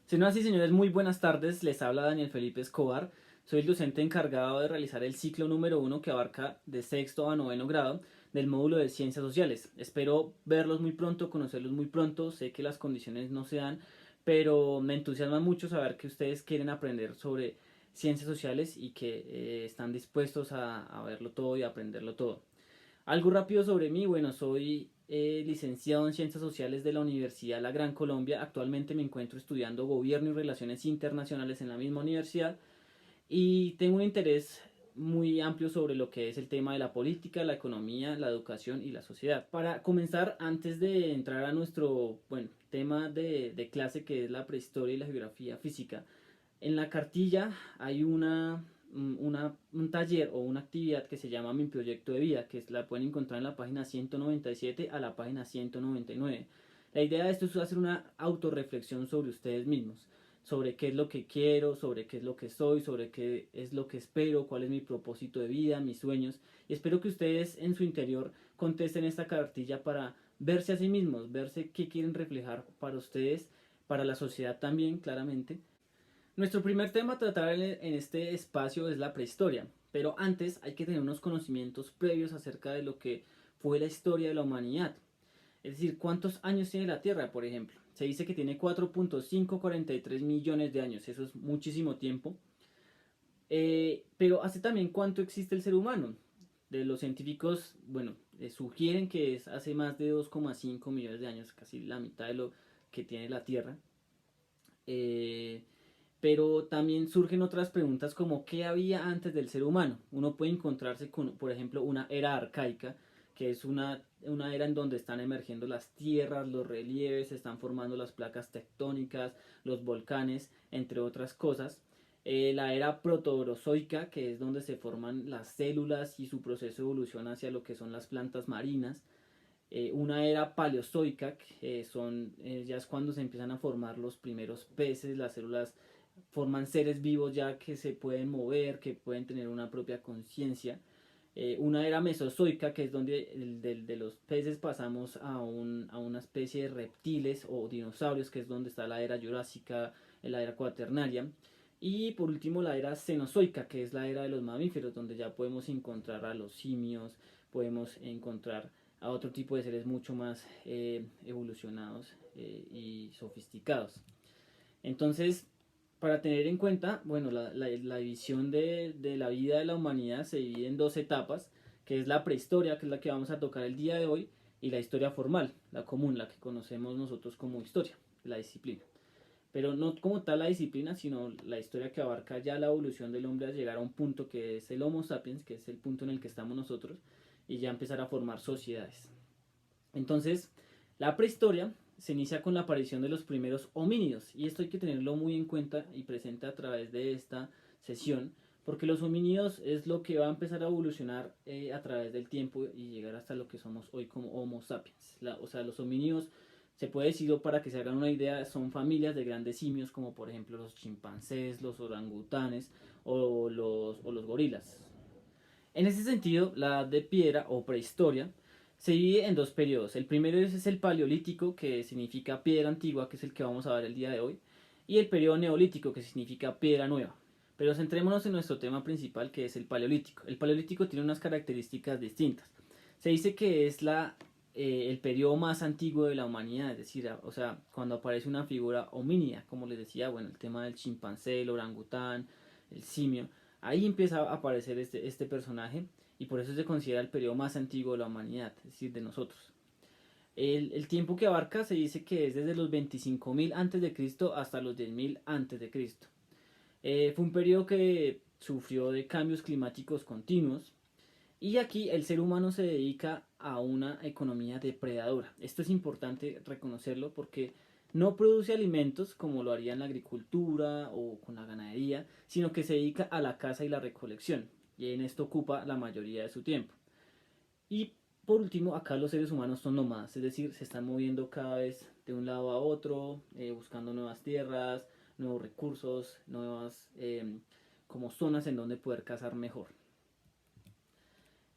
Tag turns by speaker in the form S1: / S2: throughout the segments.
S1: Señoras y señores, muy buenas tardes. Les habla Daniel Felipe Escobar. Soy el docente encargado de realizar el ciclo número 1 que abarca de sexto a noveno grado del módulo de Ciencias Sociales. Espero verlos muy pronto, conocerlos muy pronto. Sé que las condiciones no se dan, pero me entusiasma mucho saber que ustedes quieren aprender sobre ciencias sociales y que están dispuestos a verlo todo y a aprenderlo todo. Algo rápido sobre mí, bueno, soy licenciado en Ciencias Sociales de la Universidad La Gran Colombia. Actualmente me encuentro estudiando Gobierno y Relaciones Internacionales en la misma universidad y tengo un interés muy amplio sobre lo que es el tema de la política, la economía, la educación y la sociedad. Para comenzar, antes de entrar a nuestro tema de clase que es la prehistoria y la geografía física, en la cartilla hay un taller o una actividad que se llama Mi Proyecto de Vida, que la pueden encontrar en la página 197 a la página 199. La idea de esto es hacer una autorreflexión sobre ustedes mismos, sobre qué es lo que quiero, sobre qué es lo que soy, sobre qué es lo que espero, cuál es mi propósito de vida, mis sueños. Y espero que ustedes en su interior contesten esta cartilla para verse a sí mismos, verse qué quieren reflejar para ustedes, para la sociedad también, claramente. Nuestro primer tema a tratar en este espacio es la prehistoria, pero antes hay que tener unos conocimientos previos acerca de lo que fue la historia de la humanidad. Es decir, ¿cuántos años tiene la Tierra, por ejemplo? Se dice que tiene 4.543 millones de años, eso es muchísimo tiempo. Pero hace también cuánto existe el ser humano. De los científicos, bueno, sugieren que es hace más de 2,5 millones de años, casi la mitad de lo que tiene la Tierra. Eh, pero también surgen otras preguntas como ¿qué había antes del ser humano? Uno puede encontrarse con, por ejemplo, una era arcaica, que es una era en donde están emergiendo las tierras, los relieves, se están formando las placas tectónicas, los volcanes, entre otras cosas. La era protoorozoica, que es donde se forman las células y su proceso de evolución hacia lo que son las plantas marinas. Una era paleozoica, que ya es cuando se empiezan a formar los primeros peces, las células forman seres vivos ya que se pueden mover, que pueden tener una propia conciencia. Una era mesozoica, que es donde de los peces pasamos a una especie de reptiles o dinosaurios, que es donde está la era jurásica, la era cuaternaria. Y por último la era cenozoica, que es la era de los mamíferos, donde ya podemos encontrar a los simios, podemos encontrar a otro tipo de seres mucho más evolucionados y sofisticados. Entonces, para tener en cuenta, bueno, la división de la vida de la humanidad se divide en dos etapas, que es la prehistoria, que es la que vamos a tocar el día de hoy, y la historia formal, la común, la que conocemos nosotros como historia, la disciplina. Pero no como tal la disciplina, sino la historia que abarca ya la evolución del hombre a llegar a un punto que es el Homo sapiens, que es el punto en el que estamos nosotros, y ya empezar a formar sociedades. Entonces, la prehistoria se inicia con la aparición de los primeros homínidos, y esto hay que tenerlo muy en cuenta y presente a través de esta sesión, porque los homínidos es lo que va a empezar a evolucionar a través del tiempo y llegar hasta lo que somos hoy como Homo sapiens. O sea, los homínidos, se puede decir, para que se hagan una idea, son familias de grandes simios, como por ejemplo los chimpancés, los orangutanes o los gorilas. En ese sentido, la edad de piedra o prehistoria se divide en dos periodos. El primero es el paleolítico, que significa piedra antigua, que es el que vamos a ver el día de hoy, y el periodo neolítico, que significa piedra nueva. Pero centrémonos en nuestro tema principal, que es el paleolítico. El paleolítico tiene unas características distintas. Se dice que es el periodo más antiguo de la humanidad, es decir, o sea, cuando aparece una figura homínida, como les decía, bueno, el tema del chimpancé, el orangután, el simio, ahí empieza a aparecer este personaje y por eso se considera el periodo más antiguo de la humanidad, es decir, de nosotros. El tiempo que abarca se dice que es desde los 25.000 a.C. hasta los 10.000 a.C. Fue un periodo que sufrió de cambios climáticos continuos y aquí el ser humano se dedica a una economía depredadora. Esto es importante reconocerlo porque no produce alimentos como lo haría en la agricultura o con la ganadería, sino que se dedica a la caza y la recolección. Y en esto ocupa la mayoría de su tiempo. Y por último, acá los seres humanos son nómadas, es decir, se están moviendo cada vez de un lado a otro, buscando nuevas tierras, nuevos recursos, nuevas como zonas en donde poder cazar mejor.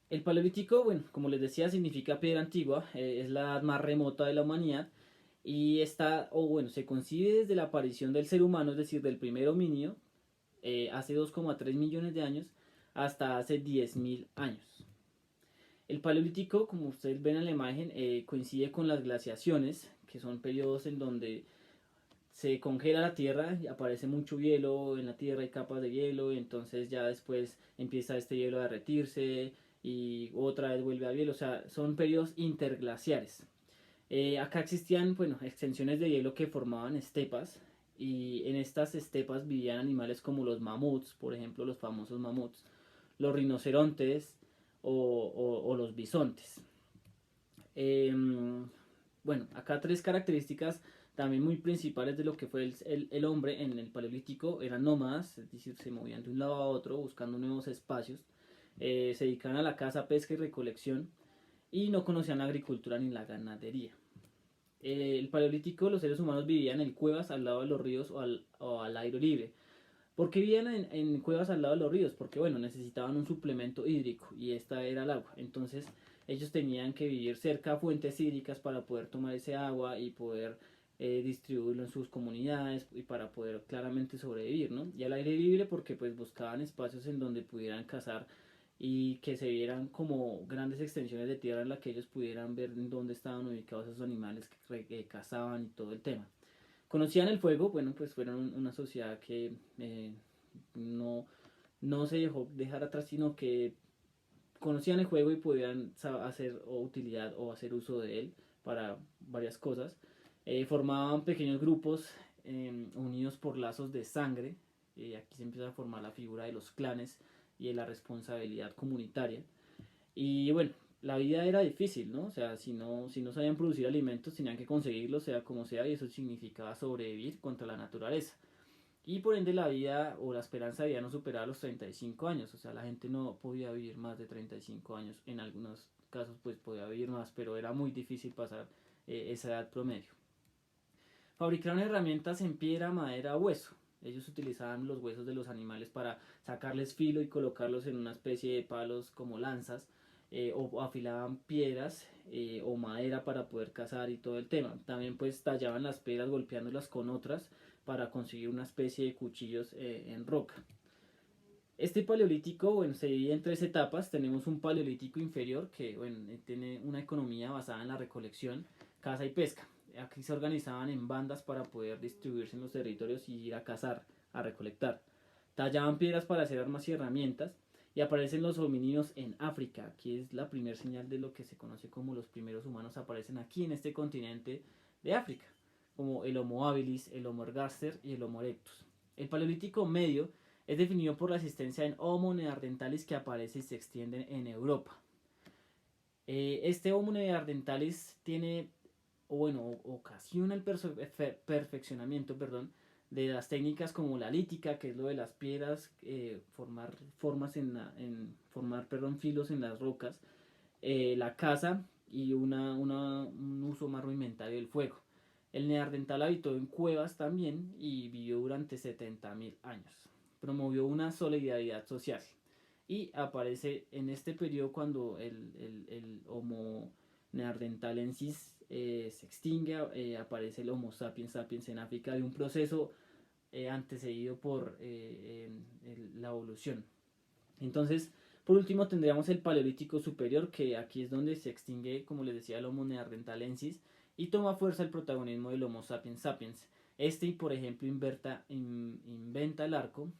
S1: El paleolítico, bueno, como les decía, significa piedra antigua, es la edad más remota de la humanidad y está, o bueno, se concibe desde la aparición del ser humano, es decir, del primer homínido, hace 2,3 millones de años, hasta hace 10.000 años. El Paleolítico, como ustedes ven en la imagen, coincide con las glaciaciones, que son periodos en donde se congela la tierra y aparece mucho hielo en la tierra, hay capas de hielo, y entonces ya después empieza este hielo a derretirse y otra vez vuelve a hielo, o sea, son periodos interglaciares. Acá existían, bueno, extensiones de hielo que formaban estepas, y en estas estepas vivían animales como los mamuts, por ejemplo, los famosos mamuts, los rinocerontes o los bisontes. Eh, bueno, acá tres características también muy principales de lo que fue el hombre en el Paleolítico. Eran nómadas, es decir, se movían de un lado a otro buscando nuevos espacios, se dedicaban a la caza, pesca y recolección, y no conocían la agricultura ni la ganadería. El Paleolítico, los seres humanos vivían en cuevas al lado de los ríos o al aire libre. ¿Por qué vivían en cuevas al lado de los ríos? Porque bueno, necesitaban un suplemento hídrico y esta era el agua. Entonces ellos tenían que vivir cerca a fuentes hídricas para poder tomar ese agua y poder distribuirlo en sus comunidades y para poder claramente sobrevivir, ¿no? Y al aire libre porque pues buscaban espacios en donde pudieran cazar y que se vieran como grandes extensiones de tierra en la que ellos pudieran ver dónde estaban ubicados esos animales que cazaban y todo el tema. Conocían el fuego, bueno, pues fueron una sociedad que no, no se dejó dejar atrás, sino que conocían el juego y podían hacer o utilidad o hacer uso de él para varias cosas. Formaban pequeños grupos unidos por lazos de sangre. Aquí se empieza a formar la figura de los clanes y de la responsabilidad comunitaria. Y bueno, la vida era difícil, ¿no? O sea, si no sabían producir alimentos, tenían que conseguirlos, sea como sea, y eso significaba sobrevivir contra la naturaleza. Y por ende la vida o la esperanza de vida no superaba los 35 años, o sea, la gente no podía vivir más de 35 años, en algunos casos pues podía vivir más, pero era muy difícil pasar esa edad promedio. Fabricaron herramientas en piedra, madera, hueso. Ellos utilizaban los huesos de los animales para sacarles filo y colocarlos en una especie de palos como lanzas, o afilaban piedras o madera para poder cazar y todo el tema. También pues tallaban las piedras golpeándolas con otras para conseguir una especie de cuchillos en roca. Este paleolítico, bueno, se divide en tres etapas. Tenemos un paleolítico inferior que, bueno, tiene una economía basada en la recolección, caza y pesca. Aquí se organizaban en bandas para poder distribuirse en los territorios y ir a cazar, a recolectar. Tallaban piedras para hacer armas y herramientas. Y aparecen los homínidos en África. Aquí es la primera señal de lo que se conoce como los primeros humanos aparecen aquí en este continente de África, como el Homo habilis, el Homo ergaster y el Homo erectus. El paleolítico medio es definido por la existencia en Homo neanderthalis que aparece y se extiende en Europa. Este Homo neanderthalis tiene, o bueno, ocasiona el perfeccionamiento, perdón, de las técnicas como la lítica, que es lo de las piedras, formar formas formar, perdón, filos en las rocas, la caza y un uso más rudimentario del fuego. El neandertal habitó en cuevas también y vivió durante 70.000 años. Promovió una solidaridad social y aparece en este periodo cuando el Homo neanderthalensis se extingue, aparece el Homo sapiens sapiens en África de un proceso antecedido por la evolución. Entonces, por último tendríamos el Paleolítico superior, que aquí es donde se extingue, como les decía, el Homo neanderthalensis y toma fuerza el protagonismo del Homo sapiens sapiens. Este, por ejemplo, inventa el arco,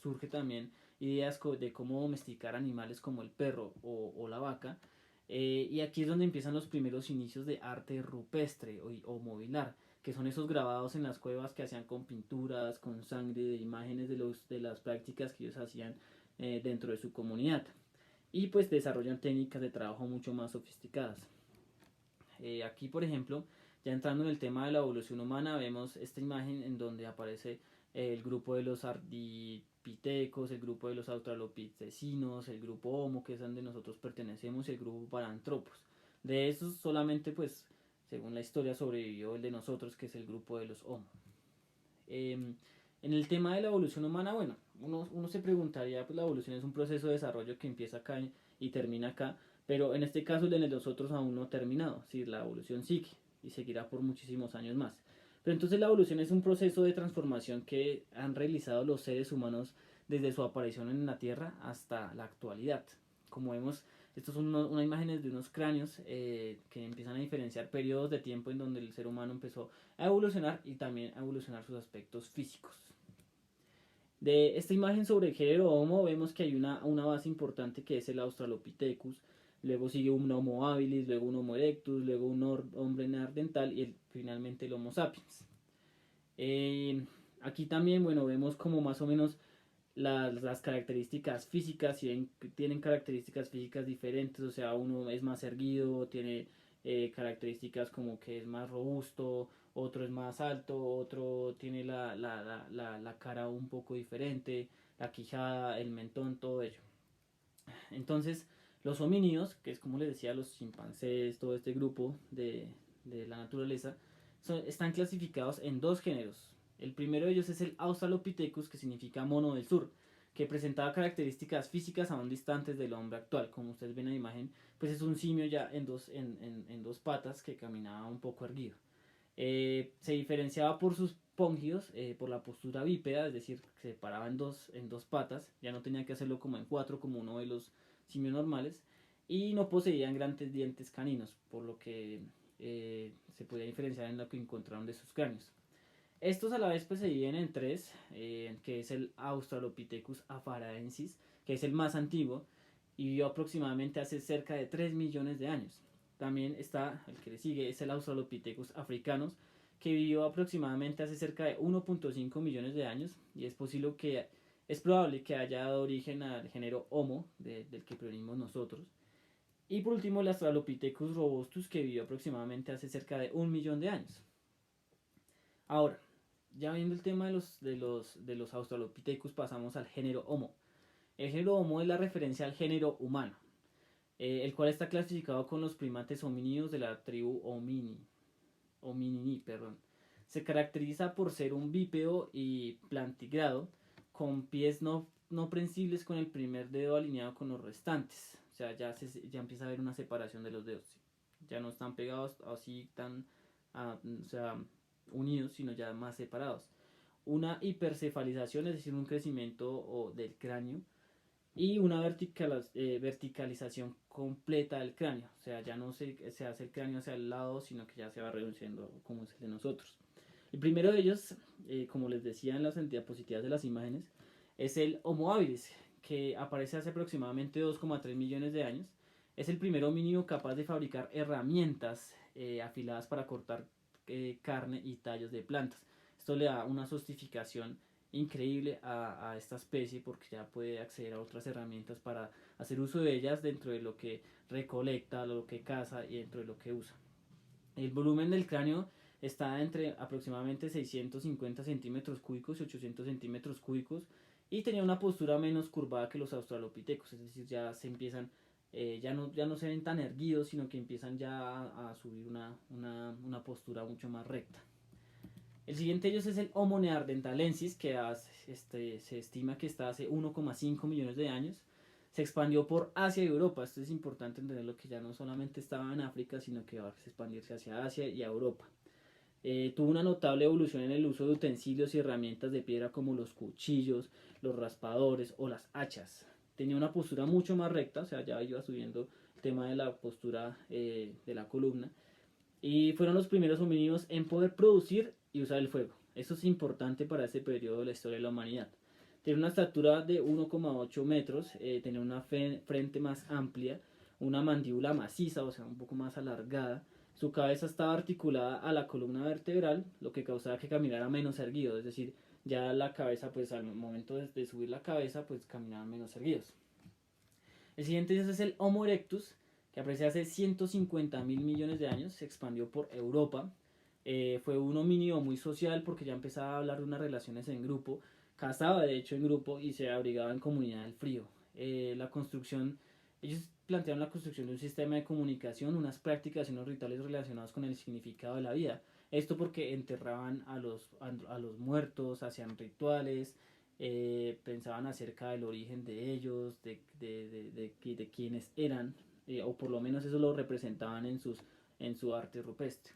S1: surge también ideas de cómo domesticar animales como el perro o la vaca, y aquí es donde empiezan los primeros inicios de arte rupestre o mobilar, que son esos grabados en las cuevas que hacían con pinturas, con sangre, de imágenes de las prácticas que ellos hacían dentro de su comunidad. Y pues desarrollan técnicas de trabajo mucho más sofisticadas. Aquí, por ejemplo, ya entrando en el tema de la evolución humana, vemos esta imagen en donde aparece el grupo de los ardipithecos, el grupo de los australopithecinos, el grupo Homo, que es donde nosotros pertenecemos, y el grupo Paranthropus. De esos solamente, pues, según la historia, sobrevivió el de nosotros, que es el grupo de los Homo. En el tema de la evolución humana, bueno, uno se preguntaría, pues la evolución es un proceso de desarrollo que empieza acá y termina acá, pero en este caso el de nosotros aún no ha terminado, si la evolución sigue. y seguirá por muchísimos años más. Pero entonces la evolución es un proceso de transformación que han realizado los seres humanos desde su aparición en la Tierra hasta la actualidad. Como vemos, estos son unas imágenes de unos cráneos que empiezan a diferenciar periodos de tiempo en donde el ser humano empezó a evolucionar y también a evolucionar sus aspectos físicos. De esta imagen sobre el género Homo vemos que hay una base importante que es el Australopithecus, luego sigue un Homo habilis, luego un Homo erectus, luego un hombre neandertal y finalmente el Homo sapiens. Eh, Aquí también, bueno, vemos como más o menos las características físicas, y tienen características físicas diferentes, o sea, uno es más erguido, tiene características como que es más robusto, otro es más alto, otro tiene la cara un poco diferente, la quijada, el mentón, todo ello. Entonces, los homínidos, que es como les decía, los chimpancés, todo este grupo de la naturaleza, están clasificados en dos géneros. El primero de ellos es el Australopithecus, que significa mono del sur, que presentaba características físicas aún distantes del hombre actual. Como ustedes ven en la imagen, pues es un simio ya en dos patas que caminaba un poco erguido. Se diferenciaba por sus póngidos, por la postura bípeda, es decir, se paraba en dos patas, ya no tenía que hacerlo como en cuatro, como uno de los simios normales, y no poseían grandes dientes caninos, por lo que se podía diferenciar en lo que encontraron de sus cráneos. Estos a la vez pues se dividen en tres, que es el Australopithecus afarensis, que es el más antiguo y vivió aproximadamente hace cerca de 3 millones de años. También está, el que le sigue, es el Australopithecus africanus, que vivió aproximadamente hace cerca de 1.5 millones de años y es probable que haya dado origen al género Homo, del que provenimos nosotros. Y por último el Australopithecus robustus, que vivió aproximadamente hace cerca de 1 millón de años. Ahora, ya viendo el tema de los Australopithecus, pasamos al género Homo. El género Homo es la referencia al género humano, el cual está clasificado con los primates homínidos de la tribu Hominini, perdón. Se caracteriza por ser un bípedo y plantigrado, con pies no prensibles con el primer dedo alineado con los restantes. O sea, ya empieza a haber una separación de los dedos. Ya no están pegados así tan, o sea, unidos, sino ya más separados. Una hipercefalización, es decir, un crecimiento del cráneo, y una verticalización completa del cráneo. O sea, ya no se hace el cráneo hacia el lado, sino que ya se va reduciendo como es el de nosotros. El primero de ellos, como les decía en las diapositivas de las imágenes, es el Homo habilis, que aparece hace aproximadamente 2,3 millones de años. Es el primer homínido capaz de fabricar herramientas afiladas para cortar carne y tallos de plantas. Esto le da una sofisticación increíble a esta especie, porque ya puede acceder a otras herramientas para hacer uso de ellas dentro de lo que recolecta, lo que caza y dentro de lo que usa. El volumen del cráneo está entre aproximadamente 650 centímetros cúbicos y 800 centímetros cúbicos, y tenía una postura menos curvada que los australopithecus, es decir, ya se empiezan, ya no se ven tan erguidos, sino que empiezan ya a subir una postura mucho más recta. El siguiente de ellos es el Homo neanderthalensis, que se estima que está hace 1,5 millones de años. Se expandió por Asia y Europa. Esto es importante entenderlo, que ya no solamente estaba en África, sino que va a expandirse hacia Asia y a Europa. Tuvo una notable evolución en el uso de utensilios y herramientas de piedra como los cuchillos, los raspadores o las hachas. Tenía una postura mucho más recta, o sea, ya iba subiendo el tema de la postura de la columna. Y fueron los primeros homínidos en poder producir y usar el fuego. Eso es importante para este periodo de la historia de la humanidad. Tiene una estatura de 1,8 metros, tenía una frente más amplia, una mandíbula maciza, o sea, un poco más alargada. Su cabeza estaba articulada a la columna vertebral, lo que causaba que caminara menos erguido, es decir, ya la cabeza, pues al momento de subir la cabeza, pues caminaban menos erguidos. El siguiente es el Homo erectus, que apareció hace 150 mil millones de años, se expandió por Europa. Fue un homínido muy social, porque ya empezaba a hablar de unas relaciones en grupo, cazaba de hecho en grupo y se abrigaba en comunidad del frío. Ellos plantearon la construcción de un sistema de comunicación, unas prácticas y unos rituales relacionados con el significado de la vida. Esto porque enterraban a los muertos, hacían rituales, pensaban acerca del origen de ellos, de quiénes eran, o por lo menos eso lo representaban en su arte rupestre.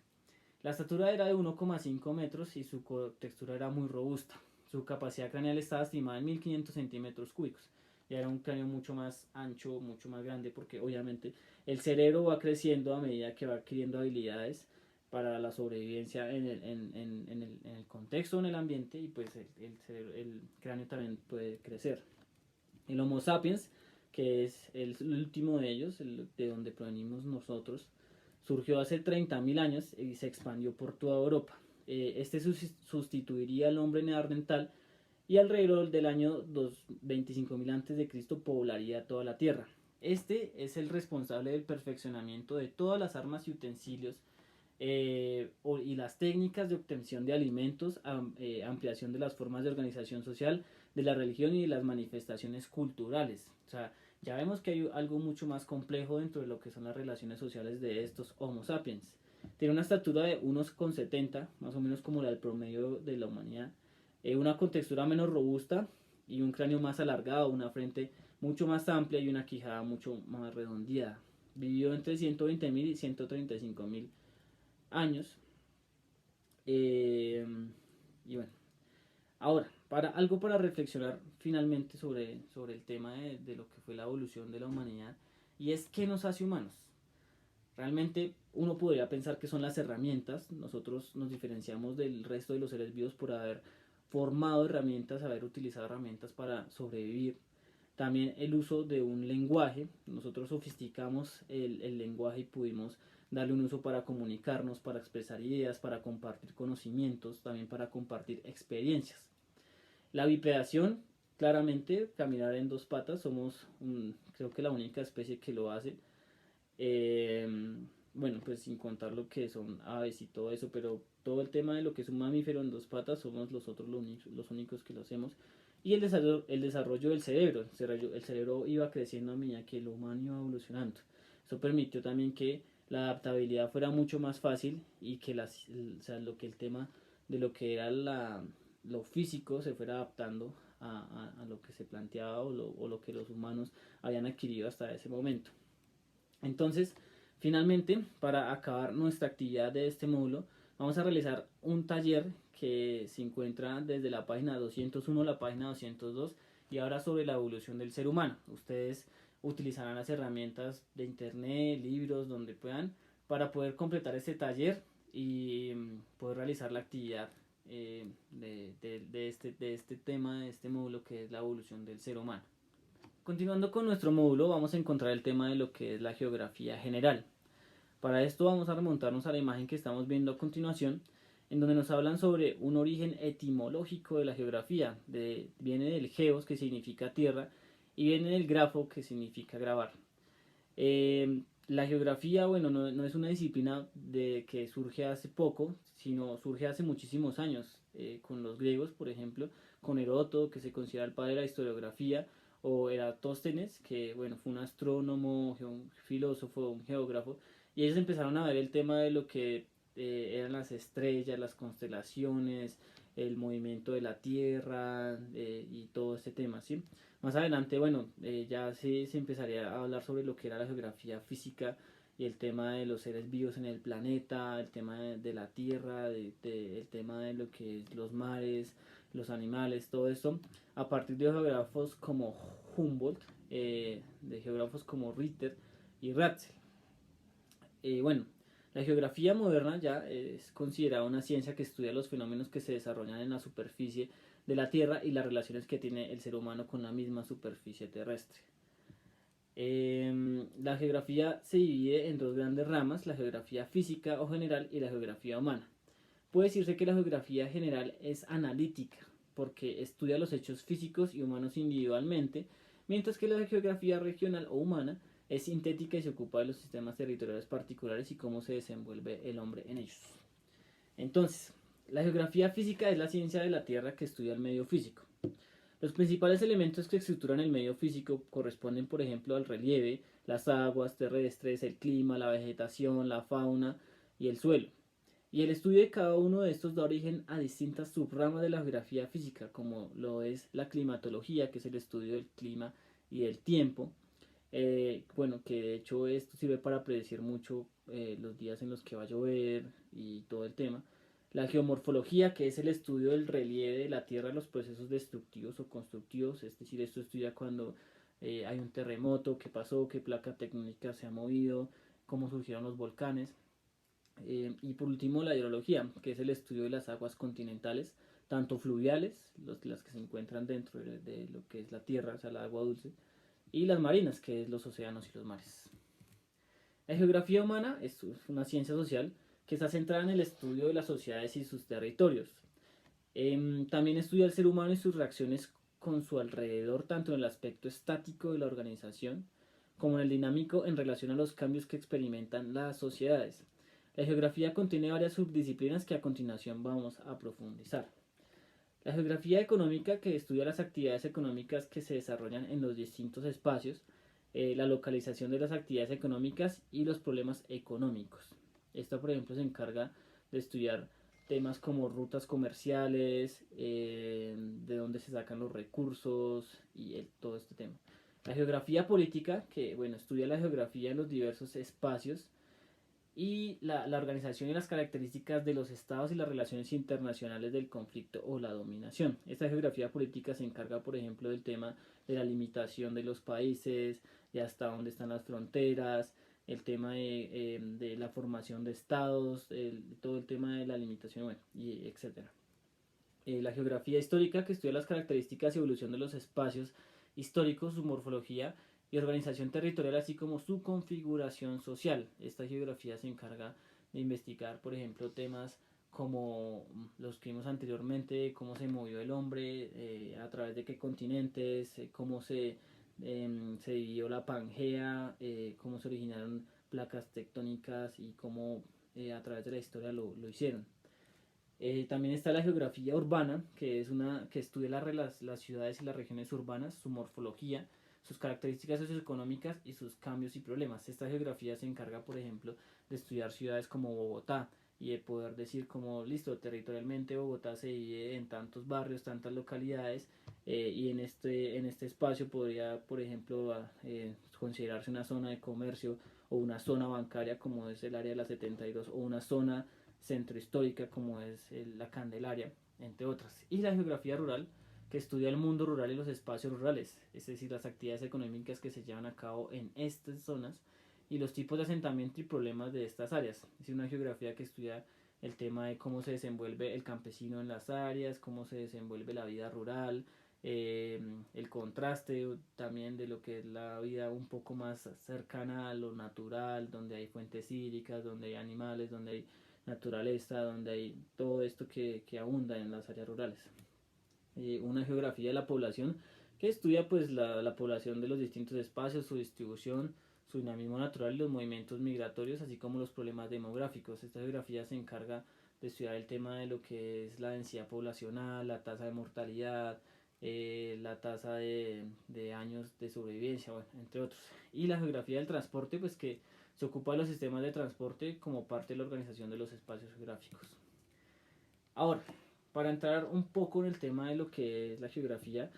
S1: La estatura era de 1,5 metros y su textura era muy robusta. Su capacidad craneal estaba estimada en 1500 centímetros cúbicos. Ya era un cráneo mucho más ancho, mucho más grande, porque obviamente el cerebro va creciendo a medida que va adquiriendo habilidades para la sobrevivencia en el contexto, en el ambiente, y pues el cráneo también puede crecer. El Homo sapiens, que es el último de ellos, de donde provenimos nosotros, surgió hace 30.000 años y se expandió por toda Europa. Este sustituiría al hombre neandertal y alrededor del año 25.000 a.C. poblaría toda la Tierra. Este es el responsable del perfeccionamiento de todas las armas y utensilios y las técnicas de obtención de alimentos, ampliación de las formas de organización social, de la religión y de las manifestaciones culturales. O sea, ya vemos que hay algo mucho más complejo dentro de lo que son las relaciones sociales de estos Homo sapiens. Tiene una estatura de unos con 70, más o menos como la del promedio de la humanidad, una contextura menos robusta y un cráneo más alargado, una frente mucho más amplia y una quijada mucho más redondeada. Vivió entre 120.000 y 135.000 años. Y bueno, ahora, algo para reflexionar finalmente sobre el tema de lo que fue la evolución de la humanidad, y es qué nos hace humanos. Realmente uno podría pensar que son las herramientas. Nosotros nos diferenciamos del resto de los seres vivos por haber formado herramientas, haber utilizado herramientas para sobrevivir. También el uso de un lenguaje. Nosotros sofisticamos el lenguaje y pudimos darle un uso para comunicarnos, para expresar ideas, para compartir conocimientos, también para compartir experiencias. La bipedación, claramente, caminar en dos patas, somos creo que la única especie que lo hace. Eh, bueno, pues sin contar lo que son aves y todo eso, pero todo el tema de lo que es un mamífero en dos patas somos nosotros los únicos que lo hacemos. Y el desarrollo del cerebro. El cerebro iba creciendo a medida que el humano iba evolucionando. Eso permitió también que la adaptabilidad fuera mucho más fácil y que o sea, lo que el tema de lo que era lo físico se fuera adaptando a lo que se planteaba o lo que los humanos habían adquirido hasta ese momento. Entonces, finalmente, para acabar nuestra actividad de este módulo, vamos a realizar un taller que se encuentra desde la página 201 a la página 202 y ahora sobre la evolución del ser humano. Ustedes utilizarán las herramientas de internet, libros, donde puedan, para poder completar este taller y poder realizar la actividad de este tema, de este módulo que es la evolución del ser humano. Continuando con nuestro módulo, vamos a encontrar el tema de lo que es la geografía general. Para esto vamos a remontarnos a la imagen que estamos viendo a continuación, en donde nos hablan sobre un origen etimológico de la geografía. Viene del geos, que significa tierra, y viene del grafo, que significa grabar. La geografía, bueno, no es una disciplina que surge hace poco, sino surge hace muchísimos años, con los griegos, por ejemplo, con Heródoto, que se considera el padre de la historiografía, o Eratóstenes, que bueno, fue un astrónomo, un filósofo, un geógrafo, y ellos empezaron a ver el tema de lo que eran las estrellas, las constelaciones, el movimiento de la Tierra y todo este tema, ¿sí? Más adelante, bueno, ya se empezaría a hablar sobre lo que era la geografía física y el tema de los seres vivos en el planeta, el tema de la Tierra, el tema de lo que es los mares, los animales, todo esto, a partir de geógrafos como Humboldt, de geógrafos como Ritter y Ratzel. Bueno, la geografía moderna ya es considerada una ciencia que estudia los fenómenos que se desarrollan en la superficie de la Tierra y las relaciones que tiene el ser humano con la misma superficie terrestre. La geografía se divide en dos grandes ramas, la geografía física o general y la geografía humana. Puede decirse que la geografía general es analítica, porque estudia los hechos físicos y humanos individualmente, mientras que la geografía regional o humana es sintética y se ocupa de los sistemas territoriales particulares y cómo se desenvuelve el hombre en ellos. Entonces, la geografía física es la ciencia de la Tierra que estudia el medio físico. Los principales elementos que estructuran el medio físico corresponden, por ejemplo, al relieve, las aguas terrestres, el clima, la vegetación, la fauna y el suelo. Y el estudio de cada uno de estos da origen a distintas subramas de la geografía física, como lo es la climatología, que es el estudio del clima y del tiempo. Bueno, que de hecho esto sirve para predecir mucho los días en los que va a llover y todo el tema. La geomorfología, que es el estudio del relieve de la Tierra, los procesos destructivos o constructivos, es decir, esto estudia cuando hay un terremoto, qué pasó, qué placa tectónica se ha movido, cómo surgieron los volcanes. Y por último, la hidrología, que es el estudio de las aguas continentales, tanto fluviales, las que se encuentran dentro de lo que es la tierra, o sea, la agua dulce, y las marinas, que es los océanos y los mares. La geografía humana es una ciencia social que está centrada en el estudio de las sociedades y sus territorios. También estudia el ser humano y sus reacciones con su alrededor, tanto en el aspecto estático de la organización como en el dinámico en relación a los cambios que experimentan las sociedades. La geografía contiene varias subdisciplinas que a continuación vamos a profundizar. La geografía económica, que estudia las actividades económicas que se desarrollan en los distintos espacios, la localización de las actividades económicas y los problemas económicos. Esta, por ejemplo, se encarga de estudiar temas como rutas comerciales, de dónde se sacan los recursos y todo este tema. La geografía política, que bueno, estudia la geografía en los diversos espacios y la organización y las características de los estados y las relaciones internacionales del conflicto o la dominación. Esta geografía política se encarga, por ejemplo, del tema de la limitación de los países, de hasta dónde están las fronteras, el tema de la formación de estados, todo el tema de la limitación, bueno, y etcétera. La geografía histórica, que estudia las características y evolución de los espacios históricos, su morfología y organización territorial, así como su configuración social. Esta geografía se encarga de investigar, por ejemplo, temas como los que vimos anteriormente, cómo se movió el hombre, a través de qué continentes, cómo se dividió la Pangea, cómo se originaron placas tectónicas y cómo a través de la historia lo hicieron. También está la geografía urbana, que es una que estudia las ciudades y las regiones urbanas, su morfología, sus características socioeconómicas y sus cambios y problemas. Esta geografía se encarga, por ejemplo, de estudiar ciudades como Bogotá y de poder decir como, listo, territorialmente Bogotá se divide en tantos barrios, tantas localidades, y en este espacio podría, por ejemplo, considerarse una zona de comercio o una zona bancaria como es el área de la 72 o una zona centro histórica como es la Candelaria, entre otras. Y la geografía rural, que estudia el mundo rural y los espacios rurales, es decir, las actividades económicas que se llevan a cabo en estas zonas y los tipos de asentamiento y problemas de estas áreas. Es una geografía que estudia el tema de cómo se desenvuelve el campesino en las áreas, cómo se desenvuelve la vida rural, el contraste también de lo que es la vida un poco más cercana a lo natural, donde hay fuentes hídricas, donde hay animales, donde hay naturaleza, donde hay todo esto que abunda en las áreas rurales. Una geografía de la población que estudia pues la población de los distintos espacios, su distribución, su dinamismo natural y los movimientos migratorios, así como los problemas demográficos. Esta geografía se encarga de estudiar el tema de lo que es la densidad poblacional, la tasa de mortalidad, la tasa de años de sobrevivencia, bueno, entre otros. Y la geografía del transporte, pues que se ocupa de los sistemas de transporte como parte de la organización de los espacios geográficos. Ahora, para entrar un poco en el tema de lo que es la geografía,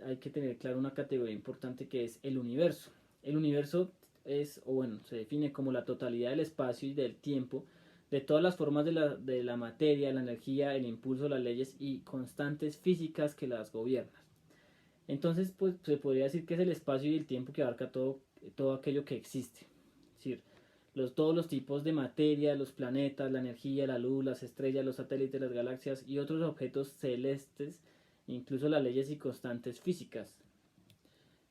S1: hay que tener claro una categoría importante que es el universo. El universo es, o bueno, se define como la totalidad del espacio y del tiempo, de todas las formas de la materia, la energía, el impulso, las leyes y constantes físicas que las gobiernan. Entonces, pues se podría decir que es el espacio y el tiempo que abarca todo aquello que existe. Es decir, todos los tipos de materia, los planetas, la energía, la luz, las estrellas, los satélites, las galaxias y otros objetos celestes, incluso las leyes y constantes físicas.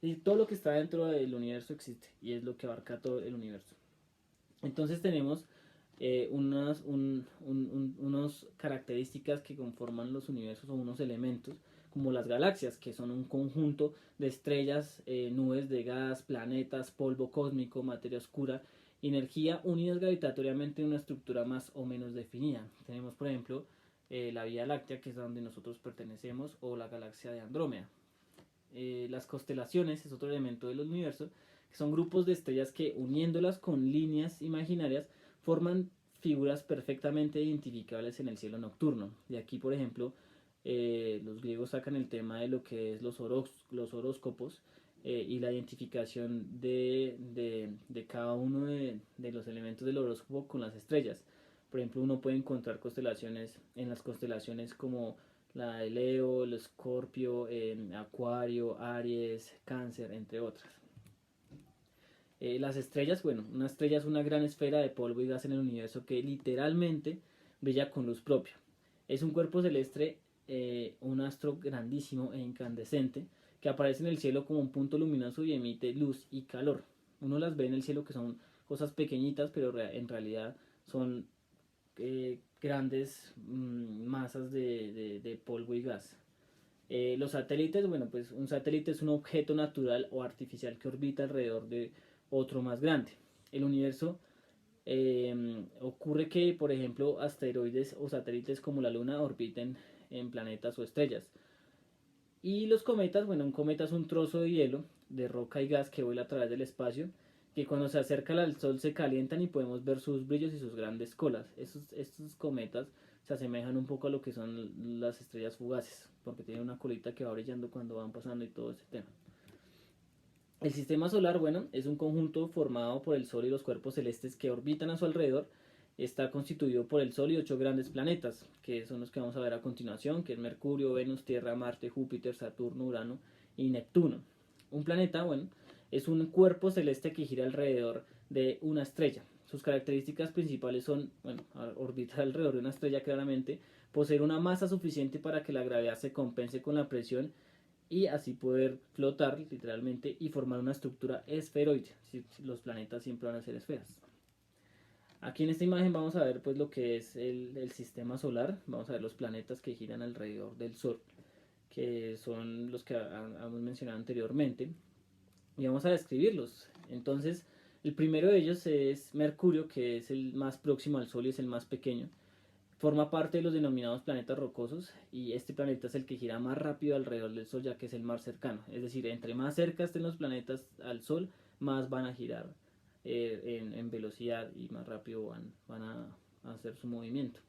S1: Y todo lo que está dentro del universo existe y es lo que abarca todo el universo. Entonces tenemos unas características que conforman los universos o unos elementos como las galaxias, que son un conjunto de estrellas, nubes de gas, planetas, polvo cósmico, materia oscura, energía unidas gravitatoriamente en una estructura más o menos definida. Tenemos, por ejemplo, la Vía Láctea, que es a donde nosotros pertenecemos, o la galaxia de Andrómeda. Las constelaciones es otro elemento del universo, que son grupos de estrellas que uniéndolas con líneas imaginarias forman figuras perfectamente identificables en el cielo nocturno. De aquí, por ejemplo, los griegos sacan el tema de lo que es los horóscopos, y la identificación de cada uno de los elementos del horóscopo con las estrellas. Por ejemplo, uno puede encontrar constelaciones en las constelaciones como la de Leo, el Escorpio, Acuario, Aries, Cáncer, entre otras. Las estrellas, bueno, una estrella es una gran esfera de polvo y gas en el universo que literalmente brilla con luz propia. Es un cuerpo celeste, un astro grandísimo e incandescente que aparece en el cielo como un punto luminoso y emite luz y calor. Uno las ve en el cielo que son cosas pequeñitas, pero en realidad son grandes masas de polvo y gas. Los satélites, bueno, pues un satélite es un objeto natural o artificial que orbita alrededor de otro más grande. El universo ocurre que, por ejemplo, asteroides o satélites como la Luna orbiten en planetas o estrellas. Y los cometas, bueno, un cometa es un trozo de hielo, de roca y gas que vuela a través del espacio, que cuando se acerca al Sol se calientan y podemos ver sus brillos y sus grandes colas. Estos cometas se asemejan un poco a lo que son las estrellas fugaces, porque tienen una colita que va brillando cuando van pasando y todo ese tema. El sistema solar, bueno, es un conjunto formado por el Sol y los cuerpos celestes que orbitan a su alrededor. Está constituido por el Sol y 8 grandes planetas, que son los que vamos a ver a continuación, que es Mercurio, Venus, Tierra, Marte, Júpiter, Saturno, Urano y Neptuno. Un planeta, bueno, es un cuerpo celeste que gira alrededor de una estrella. Sus características principales son, bueno, orbitar alrededor de una estrella claramente, poseer una masa suficiente para que la gravedad se compense con la presión y así poder flotar literalmente y formar una estructura esferoide. Los planetas siempre van a ser esferas. Aquí en esta imagen vamos a ver pues lo que es el sistema solar. Vamos a ver los planetas que giran alrededor del Sol, que son los que hemos mencionado anteriormente, y vamos a describirlos. Entonces, el primero de ellos es Mercurio, que es el más próximo al Sol y es el más pequeño. Forma parte de los denominados planetas rocosos y este planeta es el que gira más rápido alrededor del Sol, ya que es el más cercano. Es decir, entre más cerca estén los planetas al Sol, más van a girar en velocidad y más rápido van a hacer su movimiento.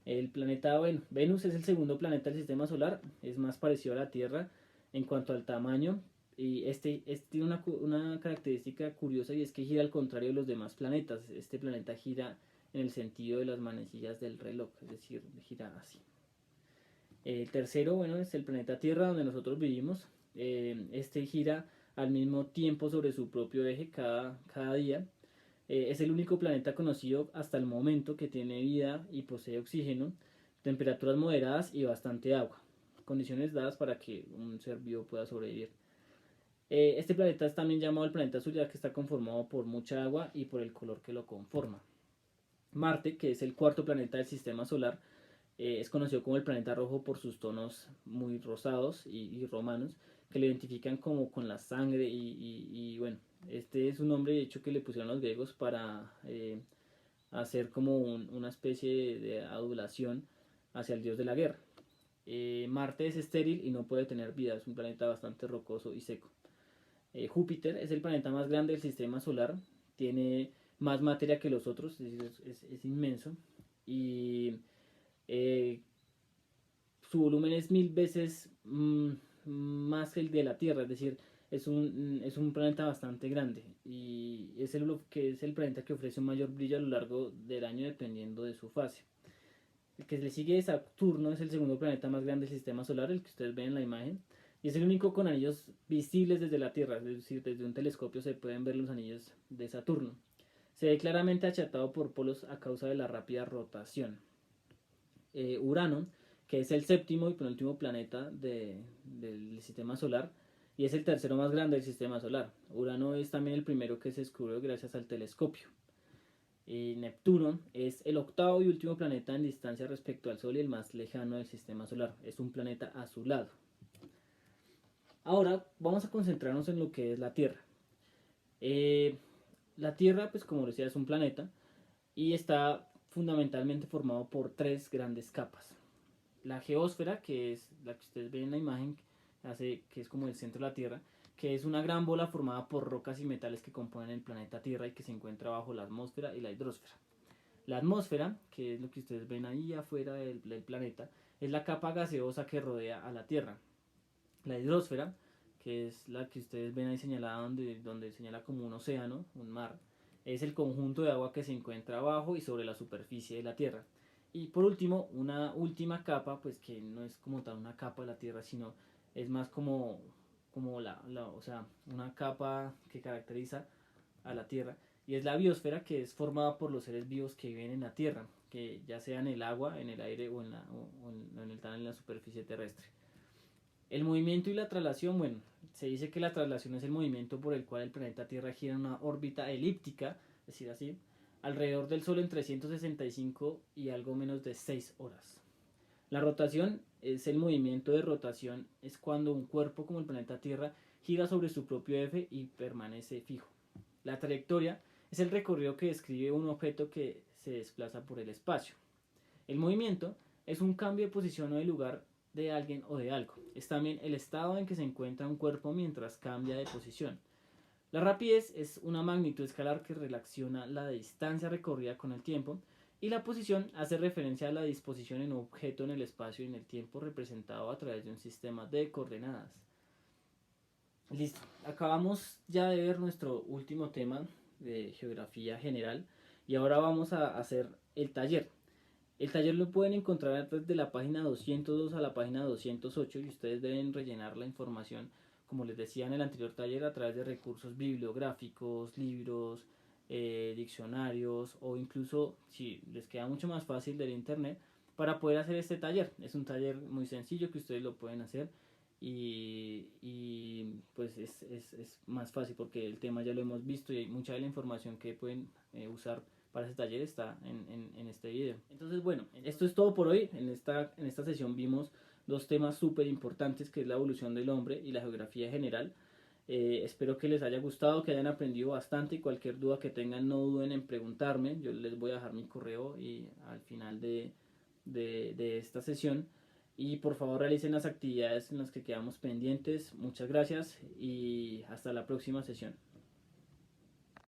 S1: El planeta, bueno, Venus es el segundo planeta del sistema solar, es más parecido a la Tierra en cuanto al tamaño, y este tiene una característica curiosa, y es que gira al contrario de los demás planetas. Este planeta gira en el sentido de las manecillas del reloj, es decir, gira así. El tercero, bueno, es el planeta Tierra, donde nosotros vivimos. Este gira al mismo tiempo sobre su propio eje cada día. Es el único planeta conocido hasta el momento que tiene vida y posee oxígeno, temperaturas moderadas y bastante agua. Condiciones dadas para que un ser vivo pueda sobrevivir. Este planeta es también llamado el planeta azul, ya que está conformado por mucha agua y por el color que lo conforma. Marte, que es el cuarto planeta del sistema solar, es conocido como el planeta rojo por sus tonos muy rosados y romanos, que lo identifican como con la sangre y bueno, este es un nombre de hecho que le pusieron los griegos para hacer como una especie de adulación hacia el dios de la guerra. Marte es estéril y no puede tener vida, es un planeta bastante rocoso y seco. Júpiter es el planeta más grande del sistema solar, tiene más materia que los otros, es inmenso, y eh, su volumen es 1000 veces más que el de la Tierra, es decir, es un planeta bastante grande y es el planeta que ofrece un mayor brillo a lo largo del año dependiendo de su fase. El que le sigue es Saturno, es el segundo planeta más grande del sistema solar, el que ustedes ven en la imagen, y es el único con anillos visibles desde la Tierra, es decir, desde un telescopio se pueden ver los anillos de Saturno. Se ve claramente achatado por polos a causa de la rápida rotación. Urano, que es el séptimo y penúltimo planeta del sistema solar, y es el tercero más grande del sistema solar. Urano es también el primero que se descubrió gracias al telescopio. Neptuno es el octavo y último planeta en distancia respecto al Sol y el más lejano del sistema solar. Es un planeta azulado. Ahora vamos a concentrarnos en lo que es la Tierra. La Tierra, pues como decía, es un planeta y está fundamentalmente formado por tres grandes capas. La geósfera, que es la que ustedes ven en la imagen, que es como el centro de la Tierra, que es una gran bola formada por rocas y metales que componen el planeta Tierra y que se encuentra bajo la atmósfera y la hidrosfera. La atmósfera, que es lo que ustedes ven ahí afuera del planeta, es la capa gaseosa que rodea a la Tierra. La hidrosfera, que es la que ustedes ven ahí señalada, donde señala como un océano, un mar, es el conjunto de agua que se encuentra abajo y sobre la superficie de la Tierra. Y por último, una última capa, pues que no es como tal una capa de la Tierra, sino es más como o sea, una capa que caracteriza a la Tierra, y es la biosfera, que es formada por los seres vivos que viven en la Tierra, que ya sea en el agua, en el aire en la superficie terrestre. El movimiento y la traslación, bueno, se dice que la traslación es el movimiento por el cual el planeta Tierra gira en una órbita elíptica, es decir, así, alrededor del Sol en 365 y algo menos de 6 horas. La rotación es el movimiento de rotación, es cuando un cuerpo como el planeta Tierra gira sobre su propio eje y permanece fijo. La trayectoria es el recorrido que describe un objeto que se desplaza por el espacio. El movimiento es un cambio de posición o de lugar de alguien o de algo. Es también el estado en que se encuentra un cuerpo mientras cambia de posición. La rapidez es una magnitud escalar que relaciona la distancia recorrida con el tiempo, y la posición hace referencia a la disposición en un objeto en el espacio y en el tiempo representado a través de un sistema de coordenadas. Listo, acabamos ya de ver nuestro último tema de geografía general y ahora vamos a hacer el taller. El taller lo pueden encontrar desde la página 202 a la página 208 y ustedes deben rellenar la información, como les decía en el anterior taller, a través de recursos bibliográficos, libros, diccionarios, o incluso, si les queda mucho más fácil, del internet, para poder hacer este taller. Es un taller muy sencillo que ustedes lo pueden hacer, y pues es más fácil porque el tema ya lo hemos visto y hay mucha de la información que pueden usar para ese taller está en este video. Entonces, bueno, esto es todo por hoy. En esta sesión vimos dos temas súper importantes, que es la evolución del hombre y la geografía general. Espero que les haya gustado, que hayan aprendido bastante, y cualquier duda que tengan no duden en preguntarme. Yo les voy a dejar mi correo y al final de esta sesión. Y por favor realicen las actividades en las que quedamos pendientes. Muchas gracias y hasta la próxima sesión.